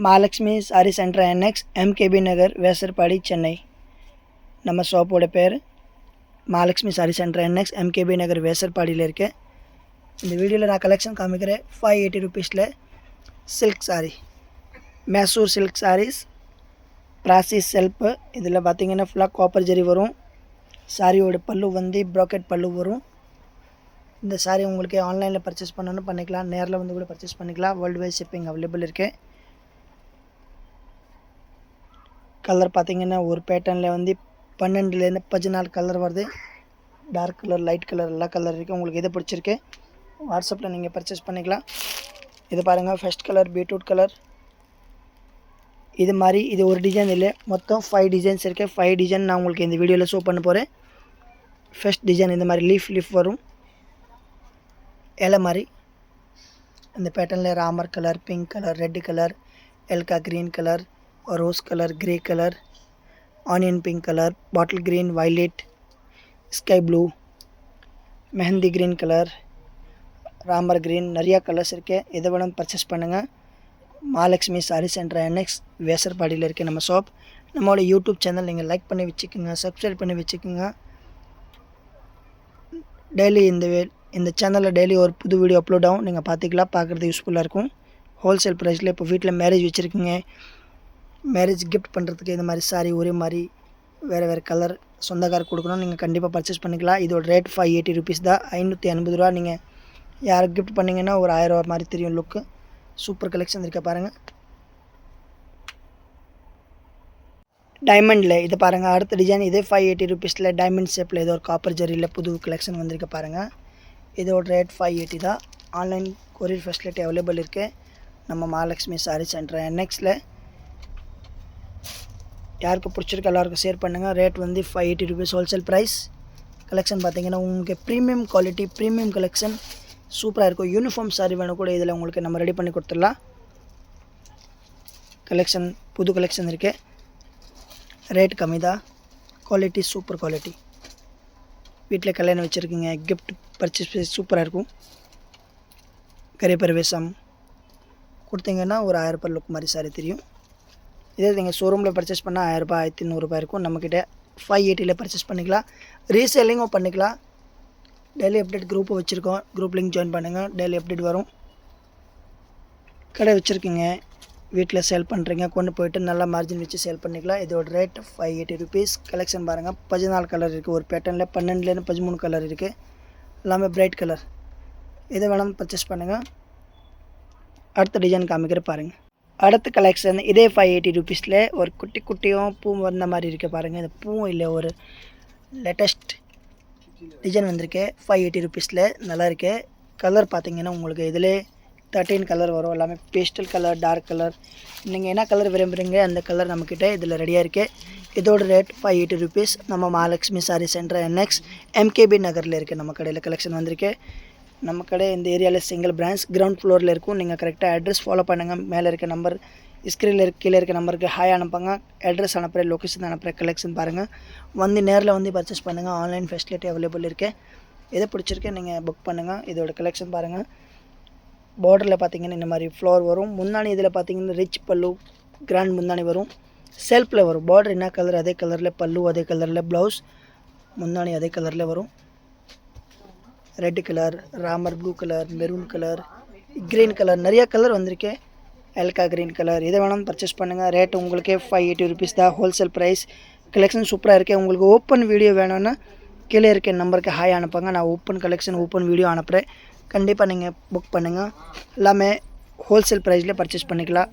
Mahalakshmi sari centre annex MKB Nagar Vyasarpadi Chennai. நம்ம ஷாப்போட பேர் Mahalakshmi sari centre annex MKB Nagar வேசர்பாடியில் இருக்கு. இந்த வீடியோவில் நான் கலெக்ஷன் காமிக்கிறேன். 580 rupeesல சில்க் சாரி, மேசூர் சில்க் சாரீஸ், பிராசி செல்ப்பு. இதில் பார்த்தீங்கன்னா ஃபுல்லாக காப்பர் ஜெரி வரும். சாரியோட பல்லு வந்து ப்ராக்கெட் பல்லு வரும். இந்த சாரி உங்களுக்கு ஆன்லைனில் பர்ச்சேஸ் பண்ணணும் பண்ணிக்கலாம், நேரில் வந்து கூட பர்ச்சேஸ் பண்ணிக்கலாம். வேர்ல்டு வைட் ஷிப்பிங் அவைலபிள் இருக்குது. கலர் பார்த்தீங்கன்னா ஒரு பேட்டர்னில் வந்து 12லேருந்து 14 கலர் வருது. டார்க் கலர், லைட் கலர், எல்லா கலர் இருக்குது. உங்களுக்கு எது பிடிச்சிருக்கு வாட்ஸ்அப்பில் நீங்கள் பர்ச்சேஸ் பண்ணிக்கலாம். இது பாருங்கள், ஃபர்ஸ்ட் கலர் பீட்ரூட் கலர். இது மாதிரி இது ஒரு டிசைன் இல்லை, மொத்தம் 5 டிசைன்ஸ் இருக்குது. 5 டிசைன் நான் உங்களுக்கு இந்த வீடியோவில் ஷோ பண்ண போகிறேன். ஃபர்ஸ்ட் டிசைன் இந்த மாதிரி லீஃப் வரும், இலை மாதிரி. இந்த பேட்டர்னில் Ramar colour, pink colour, red colour, எல்கா green colour, rose colour, grey colour, onion pink colour, bottle green, violet, sky blue, mehendi green colour, Ramar green, நிறையா கலர்ஸ் இருக்குது. எதை வேணும் பர்ச்சேஸ் பண்ணுங்கள். மகாலட்சுமி சாரி சென்டர் என்எக்ஸ் வேசர்பாடியில் இருக்குது நம்ம ஷாப். நம்மளோட யூடியூப் சேனல் நீங்கள் லைக் பண்ணி வச்சுக்கோங்க, சப்ஸ்கிரைப் பண்ணி வச்சுக்கோங்க. டெய்லி இந்த சேனலில் டெய்லி ஒரு புது வீடியோ அப்லோட் ஆகும், நீங்கள் பார்த்துக்கலாம். பார்க்குறது யூஸ்ஃபுல்லாக இருக்கும். ஹோல்சேல் ப்ரைஸில் இப்போ வீட்டில் மேரேஜ் வச்சுருக்கீங்க, மேரேஜ் கிஃப்ட் பண்ணுறதுக்கு இந்த மாதிரி சாரி ஒரே மாதிரி வேறு கலர் சொந்தக்காரர் கொடுக்கணும், நீங்கள் கண்டிப்பாக பர்ச்சேஸ் பண்ணிக்கலாம். இதோட ரேட் 580 rupees தான், 580 ரூபா. நீங்கள் யாருக்கு கிஃப்ட் பண்ணிங்கன்னா ஒரு 1000 ரூபா மாதிரி தெரியும் லுக்கு. சூப்பர் கலெக்ஷன் இருக்க பாருங்கள். டைமண்டில் இது பாருங்கள், அடுத்த டிசைன். இதே 580 rupeesல டைமண்ட் ஷேப்பில் ஏதோ ஒரு காப்பர் ஜரியில் புது கலெக்ஷன் வந்திருக்க பாருங்கள். இதோட ரேட் 580 தான். ஆன்லைன் கொரியர் ஃபெசிலிட்டி அவைலபிள் இருக்குது நம்ம மகாலட்சுமி சாரி சென்டர் என்எக்ஸில். யாருக்கு பிடிச்சிருக்கு எல்லாருக்கும் ஷேர் பண்ணுங்கள். ரேட் வந்து 580 rupees ஹோல்சேல் ப்ரைஸ். கலெக்ஷன் பார்த்தீங்கன்னா உங்களுக்கு ப்ரீமியம் குவாலிட்டி, ப்ரீமியம் கலெக்ஷன் சூப்பராக இருக்கும். யூனிஃபார்ம் சாரி வேணும் கூட இதில் உங்களுக்கு நம்ம ரெடி பண்ணி கொடுத்துடலாம். கலெக்ஷன் புது கலெக்ஷன் இருக்குது, ரேட் கம்மி தான், குவாலிட்டி சூப்பர் குவாலிட்டி. வீட்டில் கல்யாணம் வச்சுருக்கீங்க, கிஃப்ட் பர்ச்சேஸ் சூப்பராக இருக்கும். கரிய பிரவேசம் கொடுத்தீங்கன்னா ஒரு 1000 ரூபாய் லுக் மாதிரி சாரி தெரியும். இதே நீங்கள் ஷோரூமில் பர்ச்சேஸ் பண்ணால் 1000 ரூபாய் 1100 ரூபாய் இருக்கும். நம்மக்கிட்ட 580ல் பர்ச்சேஸ் பண்ணிக்கலாம், ரீசேலிங்கும் பண்ணிக்கலாம். டெய்லி அப்டேட் குரூப்பை வச்சுருக்கோம், குரூப் லிங்க் ஜாயின் பண்ணுங்கள், டெய்லி அப்டேட் வரும். கடை வச்சுருக்கீங்க, வீட்டில் சேல் பண்ணுறீங்க, கொண்டு போய்ட்டு நல்லா மார்ஜின் வச்சு சேல் பண்ணிக்கலாம். இதோட ரேட் 580 rupees. கலெக்ஷன் பாருங்கள், 14 கலர் இருக்குது. ஒரு பேட்டர்னில் 12லேருந்து 13 கலர் இருக்குது, எல்லாமே பிரைட் கலர். எதை வேணாலும் பர்ச்சேஸ் பண்ணுங்கள். அடுத்த டிசைன் காமிக்கிற பாருங்கள். அடுத்த கலெக்ஷன் இதே 580 rupeesல ஒரு குட்டி குட்டியும் பூ வந்த மாதிரி இருக்க பாருங்கள். இந்த பூவும் இல்லை, ஒரு லேட்டஸ்ட் டிசைன் வந்திருக்கு 580 rupeesல. நல்லா இருக்கு. கலர் பார்த்தீங்கன்னா உங்களுக்கு இதில் 13 கலர் வரும், எல்லாமே பேஸ்டல் கலர், டார்க் கலர். நீங்கள் என்ன கலர் விரும்புகிறீங்க அந்த கலர் நம்மக்கிட்ட இதில் ரெடியாக இருக்குது. இதோட ரேட் 580 rupees. நம்ம Mahalakshmi sari centre annex MKB நகரில் இருக்குது நம்ம கடையில் கலெக்ஷன் வந்திருக்கு. நம்ம கடை இந்த ஏரியாவில் சிங்கிள் பிரான்ச் கிரவுண்ட் ஃப்ளோரில் இருக்கும். நீங்கள் கரெக்டாக அட்ரஸ் ஃபாலோ பண்ணுங்கள். மேலே இருக்க நம்பர், ஸ்க்ரீனில் கீழே இருக்க நம்பருக்கு ஹாய் அனுப்புங்க. அட்ரஸ் அனுப்புகிற, லொக்கேஷன் அனுப்புகிற, கலெக்ஷன் பாருங்கள். வந்து நேரில் வந்து பர்ச்சேஸ் பண்ணுங்கள். ஆன்லைன் ஃபெசிலிட்டி அவைலபிள் இருக்குது. எதை பிடிச்சிருக்கு நீங்கள் புக் பண்ணுங்கள். இதோட கலெக்ஷன் பாருங்கள். பார்டரில் பார்த்தீங்கன்னா இந்த மாதிரி ஃப்ளவர் வரும். முந்தானி இதில் பார்த்தீங்கன்னா ரிச் பல்லு, கிராண்ட் முந்தானி வரும். செல்ஃபில் வரும். பார்டர் என்ன கலர் அதே கலரில், பல்லு அதே கலரில், ப்ளவுஸ் முந்தானி அதே கலரில் வரும். Red colour, Ramar blue colour, maroon colour, green colour, நிறையா கலர் வந்திருக்கு. எல்கா க்ரீன் கலர். இதை வேணாலும் பர்ச்சேஸ் பண்ணுங்கள். ரேட் உங்களுக்கே 580 rupees தான் ஹோல்சேல் ப்ரைஸ். கலெக்ஷன் சூப்பராக இருக்குது. உங்களுக்கு ஓப்பன் வீடியோ வேணும்னா கீழே இருக்க நம்பருக்கு ஹாய் அனுப்புங்க. நான் ஓப்பன் கலெக்ஷன், ஓப்பன் வீடியோ அனுப்புகிறேன். கண்டிப்பாக நீங்கள் புக் பண்ணுங்கள். எல்லாமே ஹோல்சேல் ப்ரைஸில் பர்ச்சேஸ் பண்ணிக்கலாம்.